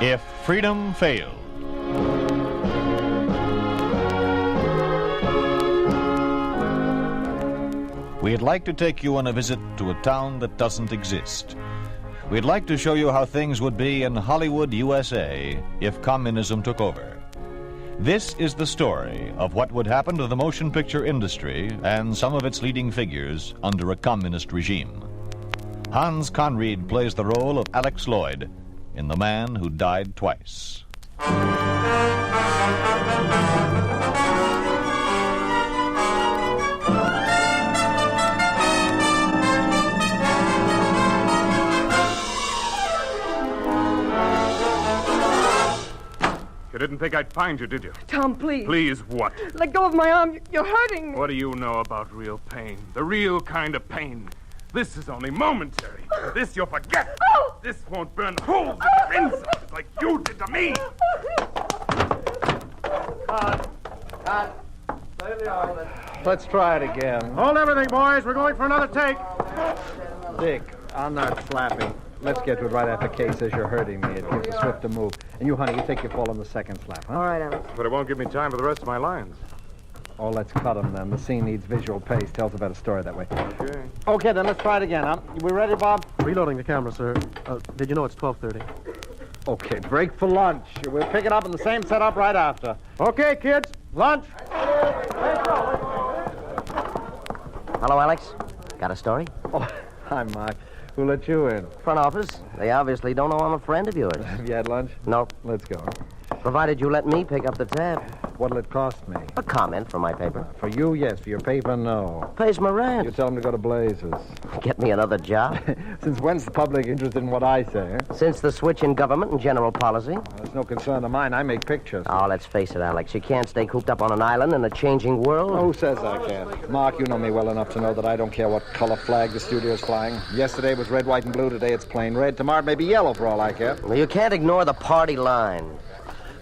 If Freedom Failed. We'd like to take you on a visit to a town that doesn't exist. We'd like to show you how things would be in Hollywood, USA, if communism took over. This is the story of what would happen to the motion picture industry and some of its leading figures under a communist regime. Hans Conried plays the role of Alex Lloyd in The Man Who Died Twice. You didn't think I'd find you, did you? Tom, please. Please what? Let go of my arm. You're hurting me. What do you know about real pain? The real kind of pain. This is only momentary. This you'll forget. Oh! This won't burn holes in your insides like you did to me. Let's try it again. Hold everything, boys. We're going for another take. Dick, I'm not slapping. Let's get to it right after Kay says you're hurting me. It gives a swifter move. And you, honey, you take your fall on the second slap, huh? All right, Alex. But it won't give me time for the rest of my lines. Oh, let's cut them then. The scene needs visual pace. Tells a better story that way. Okay. Okay, then let's try it again, huh? We ready, Bob? Reloading the camera, sir. Did you know it's 12:30? Okay, break for lunch. We'll pick it up in the same setup right after. Okay, kids. Lunch. Hello, Alex. Got a story? Oh, hi, Mark. Who let you in? Front office. They obviously don't know I'm a friend of yours. Have you had lunch? Nope. Let's go. Provided you let me pick up the tab. What'll it cost me? A comment for my paper. For you, yes. For your paper, no. Pays my rent. You tell them to go to blazes. Get me another job. Since when's the public interested in what I say? Since the switch in government and general policy. There's no concern of mine. I make pictures. Oh, let's face it, Alex. You can't stay cooped up on an island in a changing world. Who says I can't? Mark, you know me well enough to know that I don't care what color flag the studio's flying. Yesterday it was red, white, and blue. Today it's plain red. Tomorrow it may be yellow for all I care. Well, you can't ignore the party line.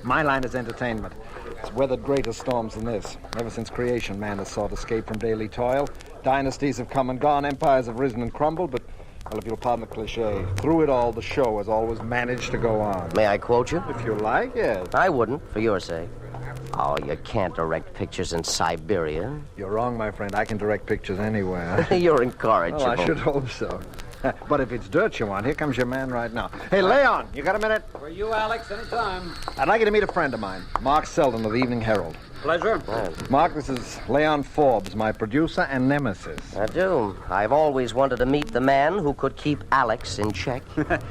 My line is entertainment. It's weathered greater storms than this. Ever since creation, man has sought escape from daily toil. Dynasties have come and gone. Empires have risen and crumbled. But, well, if you'll pardon the cliche, through it all, the show has always managed to go on. May I quote you? If you like, yes. I wouldn't, for your sake. Oh, you can't direct pictures in Siberia. You're wrong, my friend. I can direct pictures anywhere. You're incorrigible. Well, I should hope so. But if it's dirt you want, here comes your man right now. Hey, Leon, you got a minute? For you, Alex, anytime. I'd like you to meet a friend of mine, Mark Selden of the Evening Herald. Pleasure. Mark, this is Leon Forbes, my producer and nemesis. I do. I've always wanted to meet the man who could keep Alex in check.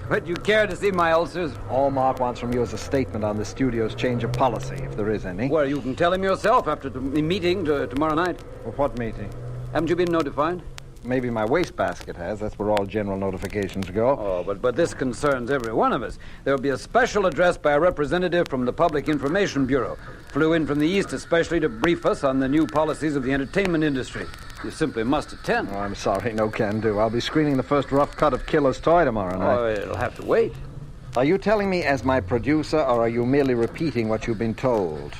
Would you care to see my ulcers? All Mark wants from you is a statement on the studio's change of policy, if there is any. Well, you can tell him yourself after the meeting tomorrow night. Well, what meeting? Haven't you been notified? Maybe my wastebasket has. That's where all general notifications go. Oh, but this concerns every one of us. There will be a special address by a representative from the Public Information Bureau. Flew in from the East especially to brief us on the new policies of the entertainment industry. You simply must attend. Oh, I'm sorry, no can do. I'll be screening the first rough cut of Killer's Toy tomorrow night. Oh, it'll have to wait. Are you telling me as my producer, or are you merely repeating what you've been told?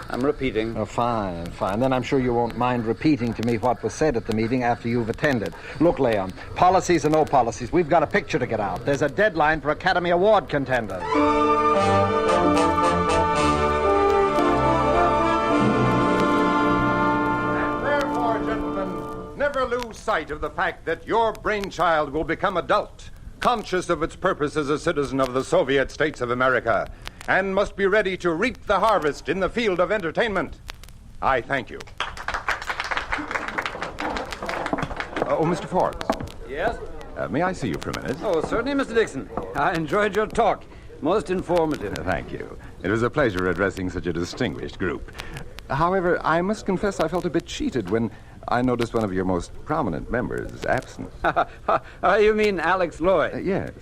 I'm repeating. Oh, fine. Then I'm sure you won't mind repeating to me what was said at the meeting after you've attended. Look, Leon, policies or no policies, we've got a picture to get out. There's a deadline for Academy Award contenders. Therefore, gentlemen, never lose sight of the fact that your brainchild will become adult, conscious of its purpose as a citizen of the Soviet States of America, and must be ready to reap the harvest in the field of entertainment. I thank you. Mr. Forbes. Yes? May I see you for a minute? Oh, certainly, Mr. Dixon. I enjoyed your talk. Most informative. Thank you. It was a pleasure addressing such a distinguished group. However, I must confess I felt a bit cheated when I noticed one of your most prominent members absent. You mean Alex Lloyd? Yes.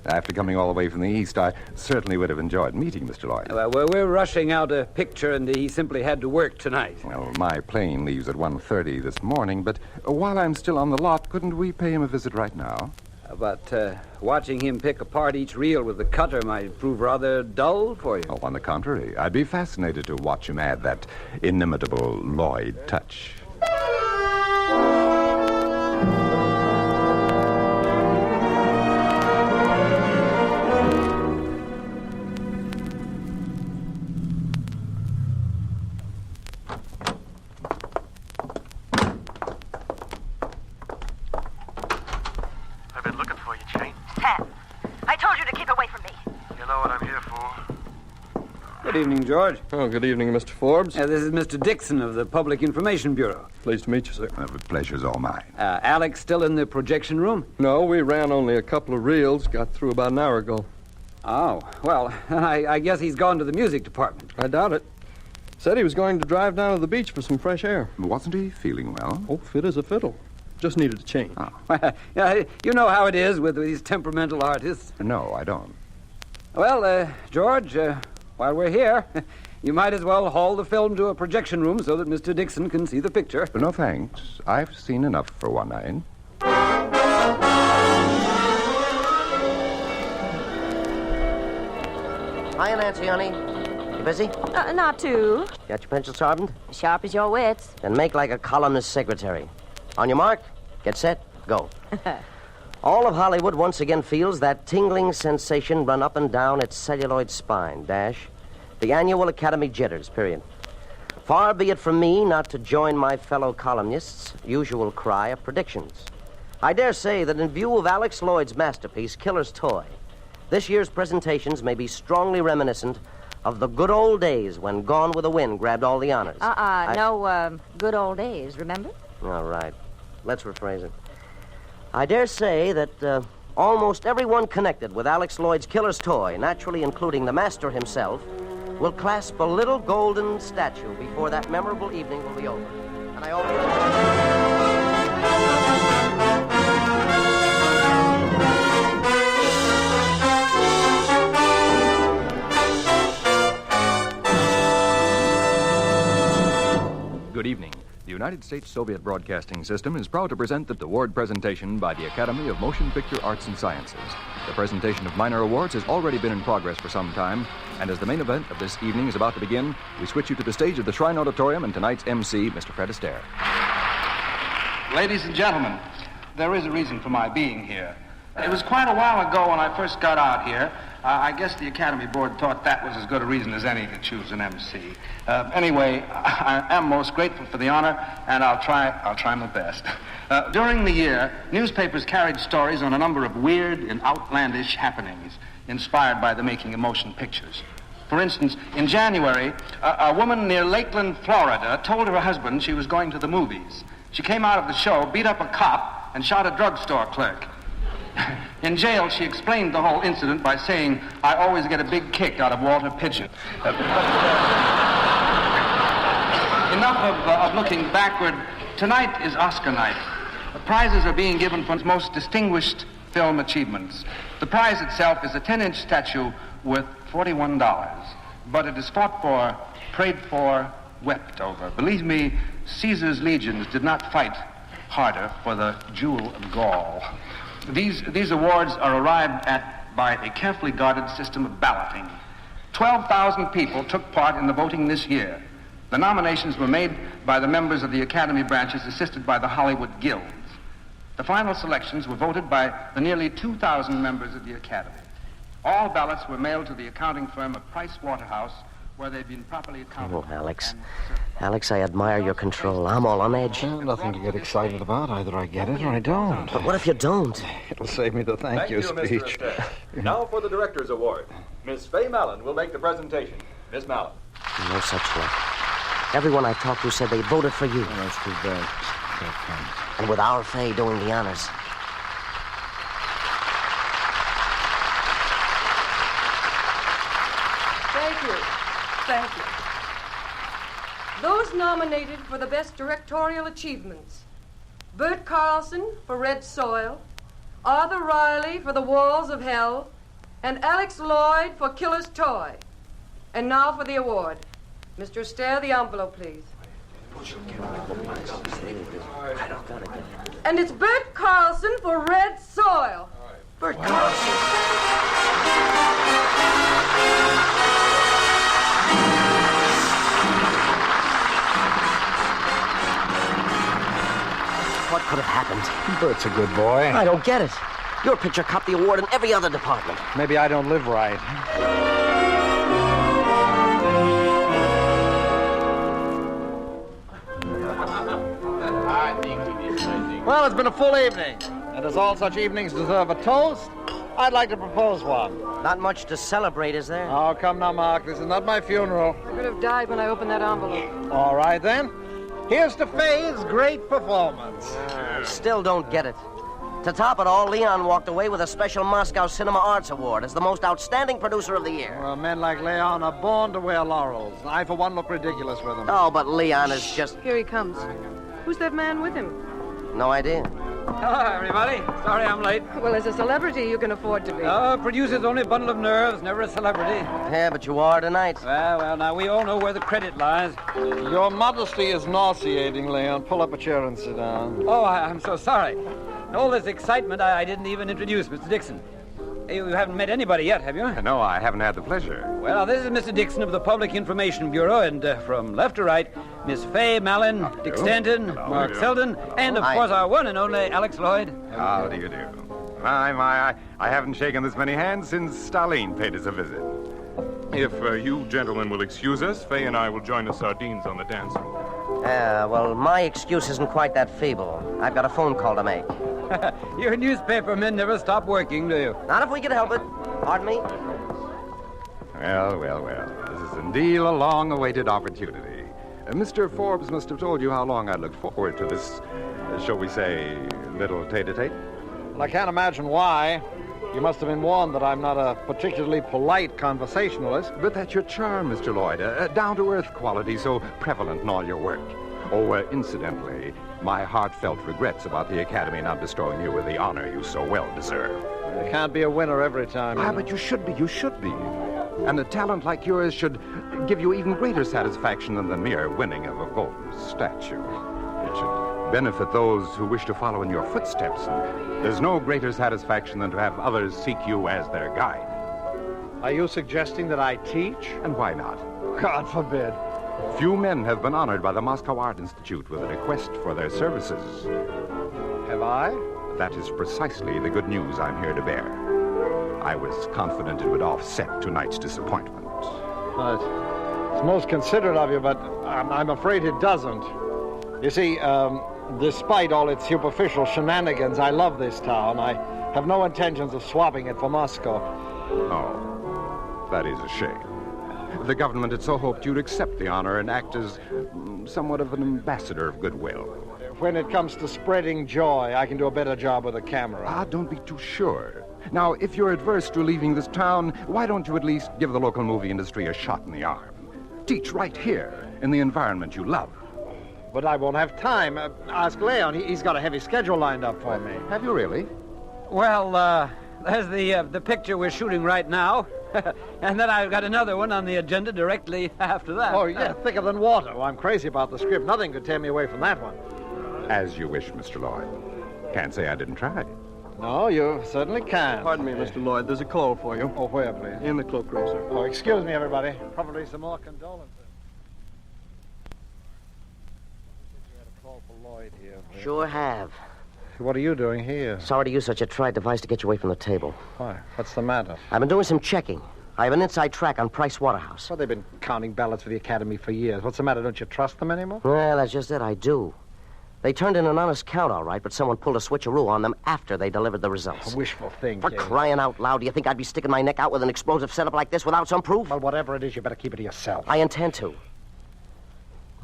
After coming all the way from the East, I certainly would have enjoyed meeting Mr. Lloyd. Well, we're rushing out a picture, and he simply had to work tonight. Well, my plane leaves at 1:30 this morning, but while I'm still on the lot, couldn't we pay him a visit right now? But watching him pick apart each reel with the cutter might prove rather dull for you. Oh, on the contrary, I'd be fascinated to watch him add that inimitable Lloyd touch. Good evening, George. Oh, good evening, Mr. Forbes. This is Mr. Dixon of the Public Information Bureau. Pleased to meet you, sir. The pleasure's all mine. Alex still in the projection room? No, we ran only a couple of reels. Got through about an hour ago. Oh, well, I guess he's gone to the music department. I doubt it. Said he was going to drive down to the beach for some fresh air. Wasn't he feeling well? Oh, fit as a fiddle. Just needed a change. Oh. You know how it is with these temperamental artists. No, I don't. Well, George, while we're here, you might as well haul the film to a projection room so that Mr. Dixon can see the picture. No, thanks. I've seen enough for one night. Hiya, Nancy, honey. You busy? Not too. Got your pencil sharpened? Sharp as your wits. Then make like a columnist secretary. On your mark, get set, go. All of Hollywood once again feels that tingling sensation run up and down its celluloid spine, dash. The annual Academy jitters, period. Far be it from me not to join my fellow columnists' usual cry of predictions. I dare say that in view of Alex Lloyd's masterpiece, Killer's Toy, this year's presentations may be strongly reminiscent of the good old days when Gone with the Wind grabbed all the honors. No, good old days, remember? All right. Let's rephrase it. I dare say that almost everyone connected with Alex Lloyd's Killer's Toy, naturally including the master himself, will clasp a little golden statue before that memorable evening will be over. And I Good evening. The United States Soviet Broadcasting System is proud to present the award presentation by the Academy of Motion Picture Arts and Sciences. The presentation of minor awards has already been in progress for some time, and as the main event of this evening is about to begin, we switch you to the stage of the Shrine Auditorium and tonight's MC, Mr. Fred Astaire. Ladies and gentlemen, there is a reason for my being here. It was quite a while ago when I first got out here. I guess the Academy Board thought that was as good a reason as any to choose an MC. Anyway, I am most grateful for the honor, and I'll try my best. During the year, newspapers carried stories on a number of weird and outlandish happenings inspired by the making of motion pictures. For instance, in January, a woman near Lakeland, Florida, told her husband she was going to the movies. She came out of the show, beat up a cop, and shot a drugstore clerk. In jail, she explained the whole incident by saying, "I always get a big kick out of Walter Pigeon." Enough of looking backward. Tonight is Oscar night. The prizes are being given for most distinguished film achievements. The prize itself is a 10-inch statue worth $41. But it is fought for, prayed for, wept over. Believe me, Caesar's legions did not fight harder for the jewel of Gaul. These awards are arrived at by a carefully guarded system of balloting. 12,000 people took part in the voting this year. The nominations were made by the members of the Academy branches assisted by the Hollywood guilds. The final selections were voted by the nearly 2,000 members of the Academy. All ballots were mailed to the accounting firm of Price Waterhouse, where they've been properly accounted. Oh, Alex, I admire your control. I'm all on edge. Well, nothing to get excited about. Either I get it or I don't. But what if you don't? It'll save me the thank you speech. Now for the Director's Award. Miss Fay Mallon will make the presentation. Miss Mallon. No such luck. Everyone I talked to said they voted for you. Oh, that's too bad. And with our Fay doing the honors. Thank you. Those nominated for the Best Directorial Achievements: Bert Carlson for Red Soil, Arthur Riley for The Walls of Hell, and Alex Lloyd for Killer's Toy. And now for the award. Mr. Astaire, the envelope, please. And it's Bert Carlson for Red Soil. Bert Carlson. What could have happened? Bert's a good boy. I don't get it. Your picture copped the award in every other department. Maybe I don't live right. Well, it's been a full evening. And as all such evenings deserve a toast, I'd like to propose one. Not much to celebrate, is there? Oh, come now, Mark. This is not my funeral. I could have died when I opened that envelope. All right, then. Here's to Faye's great performance. Still don't get it. To top it all, Leon walked away with a special Moscow Cinema Arts Award as the most outstanding producer of the year. Well, men like Leon are born to wear laurels. I, for one, look ridiculous with them. Oh, but Leon is just... Here he comes. Who's that man with him? No idea. Hello, everybody. Sorry I'm late. Well, as a celebrity, you can afford to be. Oh, producer's only a bundle of nerves, never a celebrity. Yeah, but you are tonight. Well, now, we all know where the credit lies. Your modesty is nauseating, Leon. Pull up a chair and sit down. Oh, I'm so sorry. In all this excitement, I didn't even introduce Mr. Dixon. You haven't met anybody yet, have you? No, I haven't had the pleasure. Well, this is Mr. Dixon of the Public Information Bureau, and from left to right, Miss Fay Mallon, Dick Stanton, Mark Selden, and, of course, our one and only Alex Lloyd. How do you do? I haven't shaken this many hands since Stalin paid us a visit. If you gentlemen will excuse us, Fay and I will join the sardines on the dance floor. Well, my excuse isn't quite that feeble. I've got a phone call to make. Your newspaper men never stop working, do you? Not if we can help it. Pardon me? Well. This is indeed a long-awaited opportunity. Mr. Forbes must have told you how long I looked forward to this, shall we say, little tete-a-tete. Well, I can't imagine why. You must have been warned that I'm not a particularly polite conversationalist. But that's your charm, Mr. Lloyd, a down-to-earth quality so prevalent in all your work. Oh, incidentally, my heartfelt regrets about the Academy not bestowing you with the honor you so well deserve. You can't be a winner every time. But you should be. And a talent like yours should give you even greater satisfaction than the mere winning of a golden statue. It should benefit those who wish to follow in your footsteps. And there's no greater satisfaction than to have others seek you as their guide. Are you suggesting that I teach? And why not? God forbid. Few men have been honored by the Moscow Art Institute with a request for their services. Have I? That is precisely the good news I'm here to bear. I was confident it would offset tonight's disappointment. It's most considerate of you, but I'm afraid it doesn't. You see, despite all its superficial shenanigans, I love this town. I have no intentions of swapping it for Moscow. Oh, that is a shame. The government had so hoped you'd accept the honor and act as somewhat of an ambassador of goodwill. When it comes to spreading joy, I can do a better job with a camera. Don't be too sure. Now, if you're adverse to leaving this town, why don't you at least give the local movie industry a shot in the arm? Teach right here, in the environment you love. But I won't have time. Ask Leon. He's got a heavy schedule lined up for me. Have you really? Well, there's the picture we're shooting right now. And then I've got another one on the agenda directly after that. Oh, yeah, thicker than water. Well, I'm crazy about the script. Nothing could tear me away from that one. As you wish, Mr. Lloyd. Can't say I didn't try. No, you certainly can. Pardon me, Mr. Lloyd. There's a call for you. Oh, where, please? In the cloakroom, sir. Oh, excuse me, everybody. Probably some more condolences. You had a call for Lloyd here. Sure have. What are you doing here? Sorry to use such a trite device to get you away from the table. Why? What's the matter? I've been doing some checking. I have an inside track on Price Waterhouse. Well, they've been counting ballots for the Academy for years. What's the matter? Don't you trust them anymore? Well, that's just it. I do. They turned in an honest count, all right, but someone pulled a switcheroo on them after they delivered the results. A wishful thing, For Jay. crying out loud, do you think I'd be sticking my neck out with an explosive setup like this without some proof? Well, whatever it is, you better keep it to yourself. I intend to.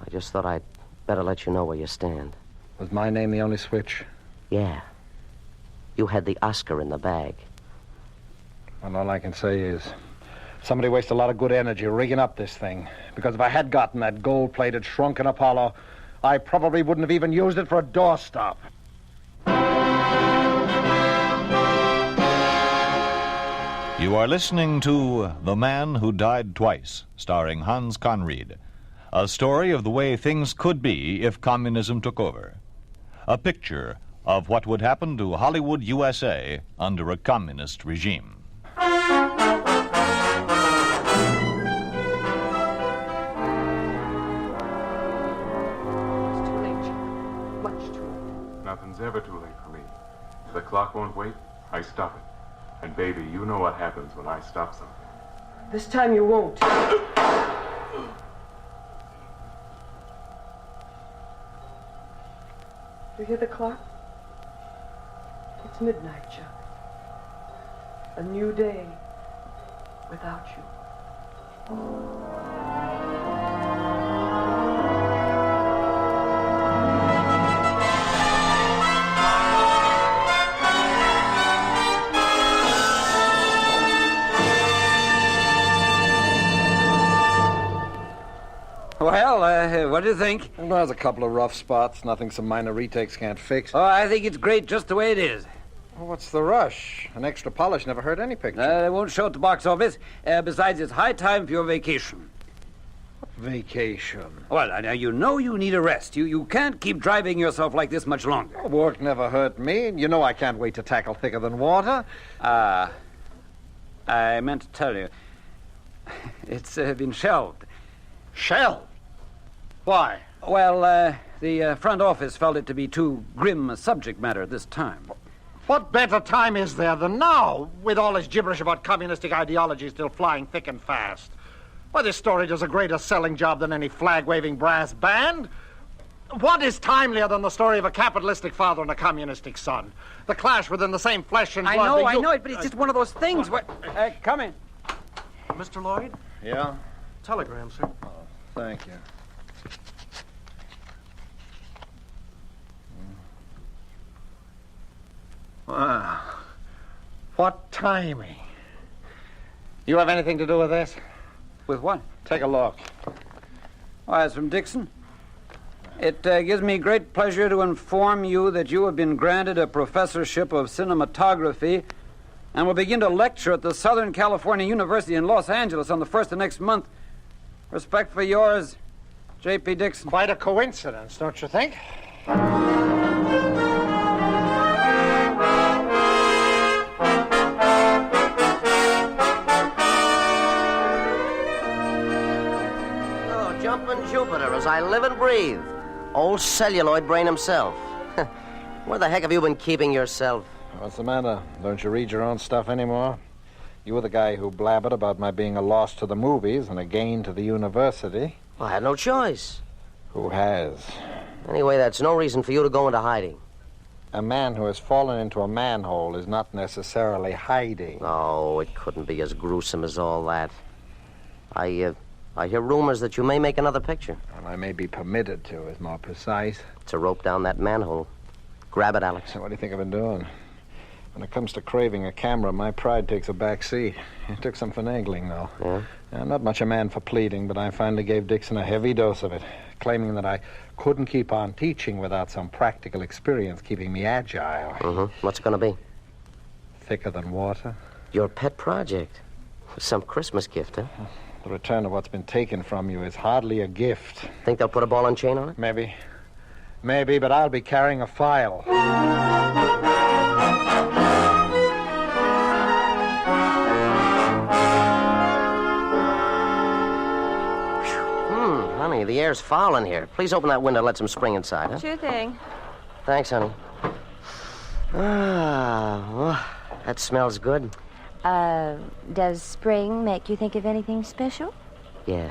I just thought I'd better let you know where you stand. Was my name the only switch? Yeah. You had the Oscar in the bag. Well, all I can say is somebody wasted a lot of good energy rigging up this thing. Because if I had gotten that gold-plated, shrunken Apollo, I probably wouldn't have even used it for a doorstop. You are listening to The Man Who Died Twice, starring Hans Conried. A story of the way things could be if communism took over. A picture of what would happen to Hollywood, USA under a communist regime. Nothing's ever too late for me. If the clock won't wait, I stop it. And baby, you know what happens when I stop something. This time you won't. You hear the clock? It's midnight, Chuck. a new day without you. Well, what do you think? Well, there's a couple of rough spots, nothing some minor retakes can't fix. Oh, I think it's great just the way it is. Well, what's the rush? An extra polish never hurt any picture. They won't show at the box office. Besides, it's high time for your vacation. Vacation? Well, now, you know you need a rest. You can't keep driving yourself like this much longer. Well, work never hurt me. You know I can't wait to tackle thicker than water. I meant to tell you. It's been shelved. Shelved? Why? Well, the front office felt it to be too grim a subject matter at this time. What better time is there than now, with all this gibberish about communistic ideology still flying thick and fast? Why, this story does a greater selling job than any flag-waving brass band. What is timelier than the story of a capitalistic father and a communistic son? The clash within the same flesh and blood. I know it, but it's just one of those things where... come in. Mr. Lloyd? Yeah? Telegram, sir. Oh, thank you. Wow. What timing. You have anything to do with this? With what? Take a look. Why, it's from Dixon. It gives me great pleasure to inform you that you have been granted a professorship of cinematography and will begin to lecture at the Southern California University in Los Angeles on the 1st of next month. Respect for yours, J.P. Dixon. Quite a coincidence, don't you think? Jumping Jupiter, as I live and breathe. Old celluloid brain himself. Where the heck have you been keeping yourself? What's the matter? Don't you read your own stuff anymore? You were the guy who blabbered about my being a loss to the movies and a gain to the university. Well, I had no choice. Who has? Anyway, that's no reason for you to go into hiding. A man who has fallen into a manhole is not necessarily hiding. Oh, it couldn't be as gruesome as all that. I hear rumors that you may make another picture. And I may be permitted to, is more precise. To rope down that manhole. Grab it, Alex. So what do you think I've been doing? When it comes to craving a camera, my pride takes a back seat. It took some finagling, though. Yeah? I'm not much a man for pleading, but I finally gave Dixon a heavy dose of it, claiming that I couldn't keep on teaching without some practical experience keeping me agile. Mm-hmm. What's it going to be? Thicker than water. Your pet project. Some Christmas gift, huh? The return of what's been taken from you is hardly a gift. Think they'll put a ball and chain on it? Maybe. Maybe, but I'll be carrying a file. Honey, the air's foul in here. Please open that window and let some spring inside, huh? Sure thing. Thanks, honey. Well, that smells good. Does spring make you think of anything special? Yeah.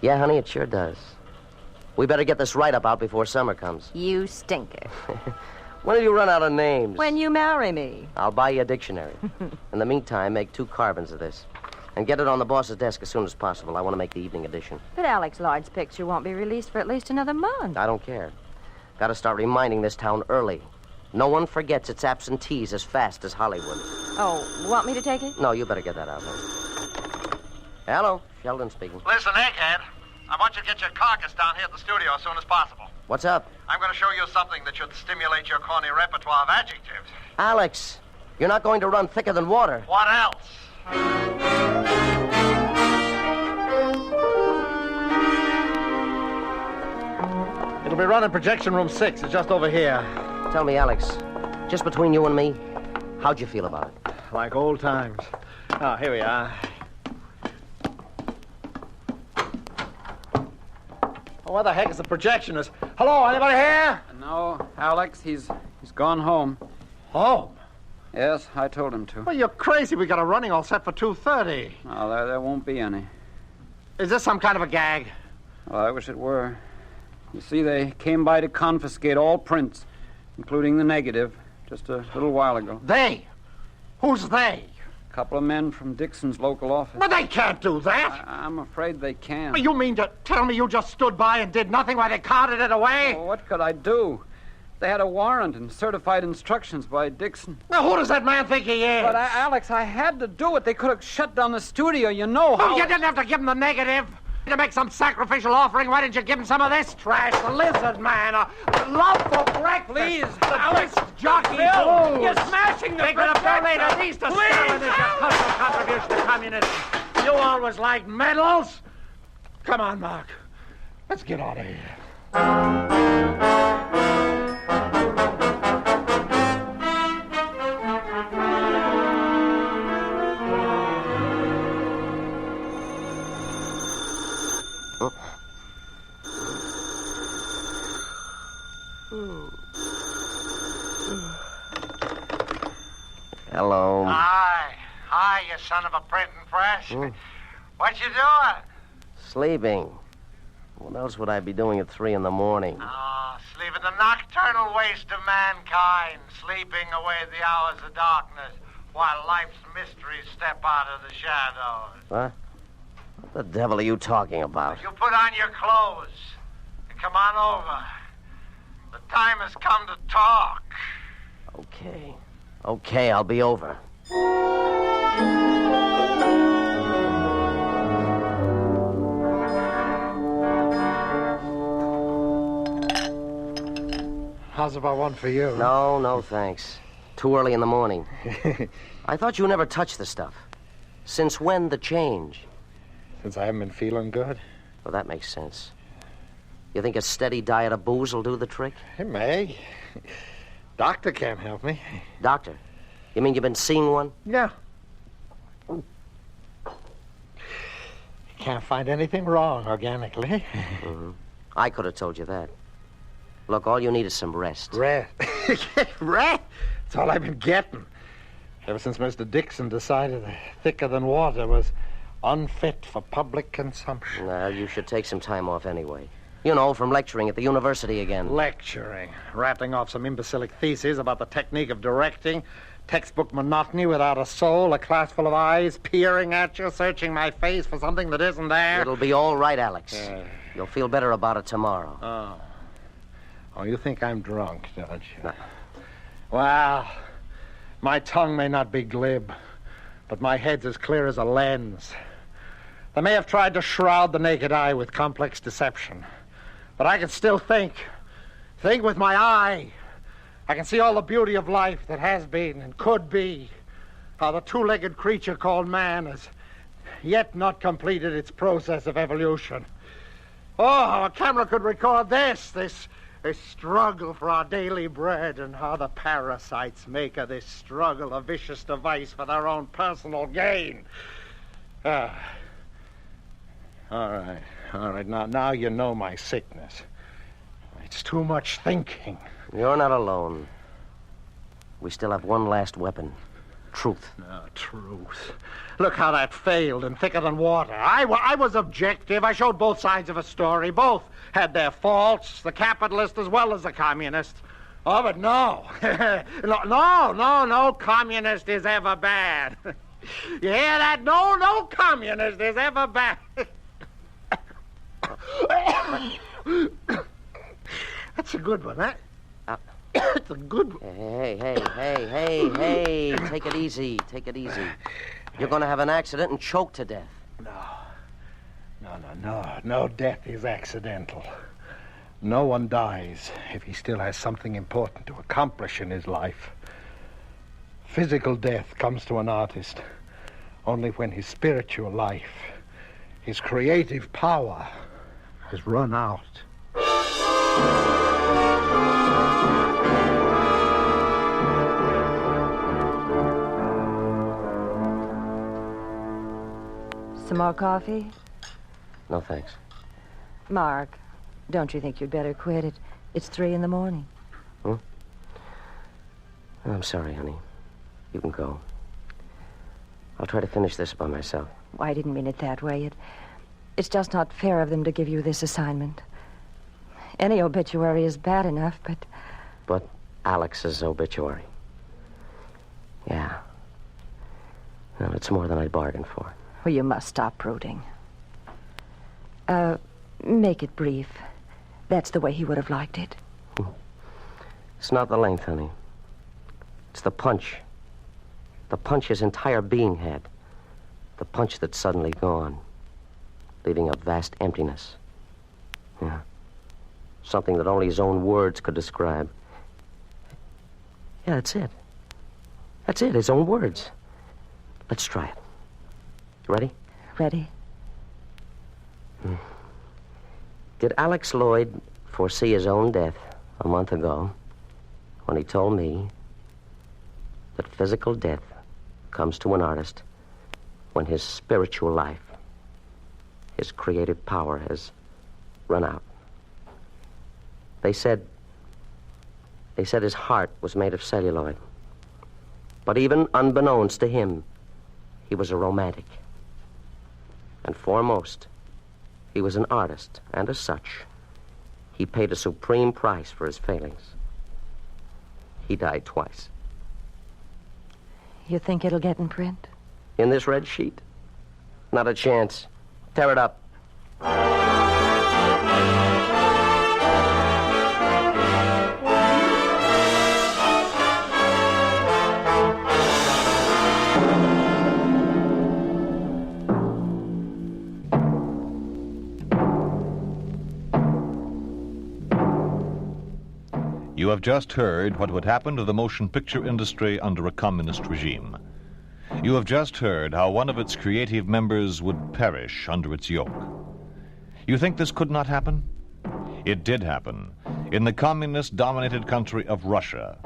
Yeah, honey, it sure does. We better get this write-up out before summer comes. You stinker. When do you run out of names? When you marry me. I'll buy you a dictionary. In the meantime, make 2 carbons of this. And get it on the boss's desk as soon as possible. I want to make the evening edition. But Alex Lloyd's picture won't be released for at least another month. I don't care. Got to start reminding this town early. No one forgets its absentees as fast as Hollywood. Oh, want me to take it? No, you better get that out, honey. Hello, Sheldon speaking. Listen, egghead. I want you to get your carcass down here at the studio as soon as possible. What's up? I'm going to show you something that should stimulate your corny repertoire of adjectives. Alex, you're not going to run thicker than water. What else? It'll be running projection room 6. It's just over here. Tell me, Alex, just between you and me, how'd you feel about it? Like old times. Oh, here we are. Oh, where the heck is the projectionist? Hello, anybody here? No, Alex, he's gone home. Home? Yes, I told him to. Well, you're crazy. We got a running all set for 2:30. No, there won't be any. Is this some kind of a gag? Well, I wish it were. You see, they came by to confiscate all prints, including the negative, just a little while ago. They? Who's they? A couple of men from Dixon's local office. But they can't do that. I'm afraid they can. You mean to tell me you just stood by and did nothing while they carted it away? Well, what could I do? They had a warrant and certified instructions by Dixon. Now, who does that man think he is? But, Alex, I had to do it. They could have shut down the studio. You know how... Oh, you didn't have to give him the negative. To make some sacrificial offering, why didn't you give him some of this trash? The lizard man, love for breakfast. Please, the Alex, jockey Bill, blues. you're smashing the They could have projector. donated these to Stalin as your personal contribution to communism. You always liked medals. Come on, Mark. Let's get out of here. Hello. Hi, you son of a printing press. What you doing? Sleeping. What else would I be doing at 3 in the morning? Sleeping the nocturnal waste of mankind, sleeping away the hours of darkness while life's mysteries step out of the shadows. What? What the devil are you talking about? You put on your clothes and come on over. The time has come to talk. Okay. Okay, I'll be over. How's about one for you? No, thanks. Too early in the morning. I thought you never touched the stuff. Since when the change? Since I haven't been feeling good. Well, that makes sense. You think a steady diet of booze will do the trick? It may. Doctor can't help me. Doctor? You mean you've been seeing one? Yeah. Can't find anything wrong organically. I could have told you that. Look, all you need is some rest. Rest? Rest? That's all I've been getting. Ever since Mr. Dixon decided that thicker than water was unfit for public consumption. Well, you should take some time off anyway. You know, from lecturing at the university again. Lecturing. Rattling off some imbecilic theses about the technique of directing, textbook monotony without a soul, a class full of eyes peering at you, searching my face for something that isn't there. It'll be all right, Alex. You'll feel better about it tomorrow. Oh, you think I'm drunk, don't you? No. Well, my tongue may not be glib, but my head's as clear as a lens. They may have tried to shroud the naked eye with complex deception, but I can still think with my eye. I can see all the beauty of life that has been and could be, how the two-legged creature called man has yet not completed its process of evolution. Oh, how a camera could record this struggle for our daily bread, and how the parasites make of this struggle a vicious device for their own personal gain. All right. Now you know my sickness. It's too much thinking. You're not alone. We still have one last weapon. Truth. Truth. Look how that failed in Thicker Than Water. I was objective. I showed both sides of a story. Both had their faults, the capitalist as well as the communist. Oh, but no. No communist is ever bad. You hear that? No communist is ever bad. That's a good one, huh? It's a good one. Hey. Take it easy. You're going to have an accident and choke to death. No, death is accidental. No one dies if he still has something important to accomplish in his life. Physical death comes to an artist only when his spiritual life, his creative power, has run out. Some more coffee? No, thanks. Mark, don't you think you'd better quit? It's 3 in the morning. I'm sorry, honey. You can go. I'll try to finish this by myself. Well, I didn't mean it that way. It's just not fair of them to give you this assignment. Any obituary is bad enough, but... But Alex's obituary. Yeah. Well, it's more than I bargained for. Well, you must stop brooding. Make it brief. That's the way he would have liked it. It's not the length, honey. It's the punch. The punch his entire being had. The punch that's suddenly gone, leaving a vast emptiness. Yeah. Something that only his own words could describe. Yeah, that's it. That's it, his own words. Let's try it. You ready? Ready. Did Alex Lloyd foresee his own death a month ago when he told me that physical death comes to an artist when his spiritual life, his creative power has run out? They said his heart was made of celluloid. But even unbeknownst to him, he was a romantic. And foremost, he was an artist, and as such, he paid a supreme price for his failings. He died twice. You think it'll get in print? In this red sheet? Not a chance. Tear it up. You have just heard what would happen to the motion picture industry under a communist regime. You have just heard how one of its creative members would perish under its yoke. You think this could not happen? It did happen in the communist-dominated country of Russia.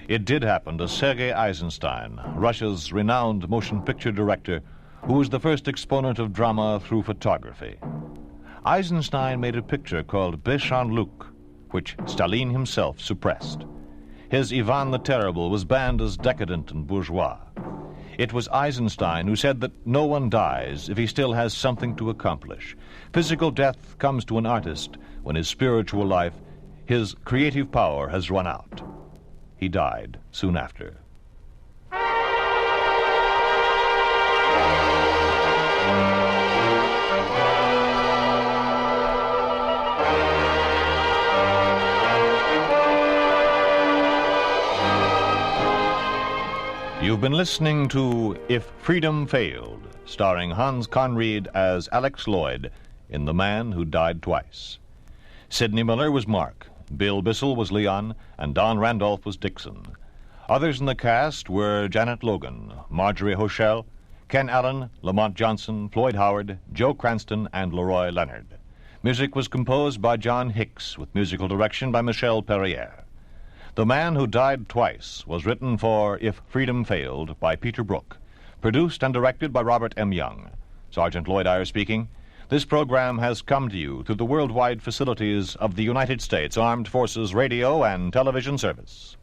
It did happen to Sergei Eisenstein, Russia's renowned motion picture director, who was the first exponent of drama through photography. Eisenstein made a picture called Béchamp Luc, which Stalin himself suppressed. His Ivan the Terrible was banned as decadent and bourgeois. It was Eisenstein who said that no one dies if he still has something to accomplish. Physical death comes to an artist when his spiritual life, his creative power, has run out. He died soon after. You've been listening to If Freedom Failed, starring Hans Conried as Alex Lloyd in The Man Who Died Twice. Sidney Miller was Mark, Bill Bissell was Leon, and Don Randolph was Dixon. Others in the cast were Janet Logan, Marjorie Hochel, Ken Allen, Lamont Johnson, Floyd Howard, Joe Cranston, and Leroy Leonard. Music was composed by John Hicks, with musical direction by Michel Perrier. The Man Who Died Twice was written for If Freedom Failed by Peter Brook, produced and directed by Robert M. Young. Sergeant Lloyd Eyre speaking. This program has come to you through the worldwide facilities of the United States Armed Forces Radio and Television Service.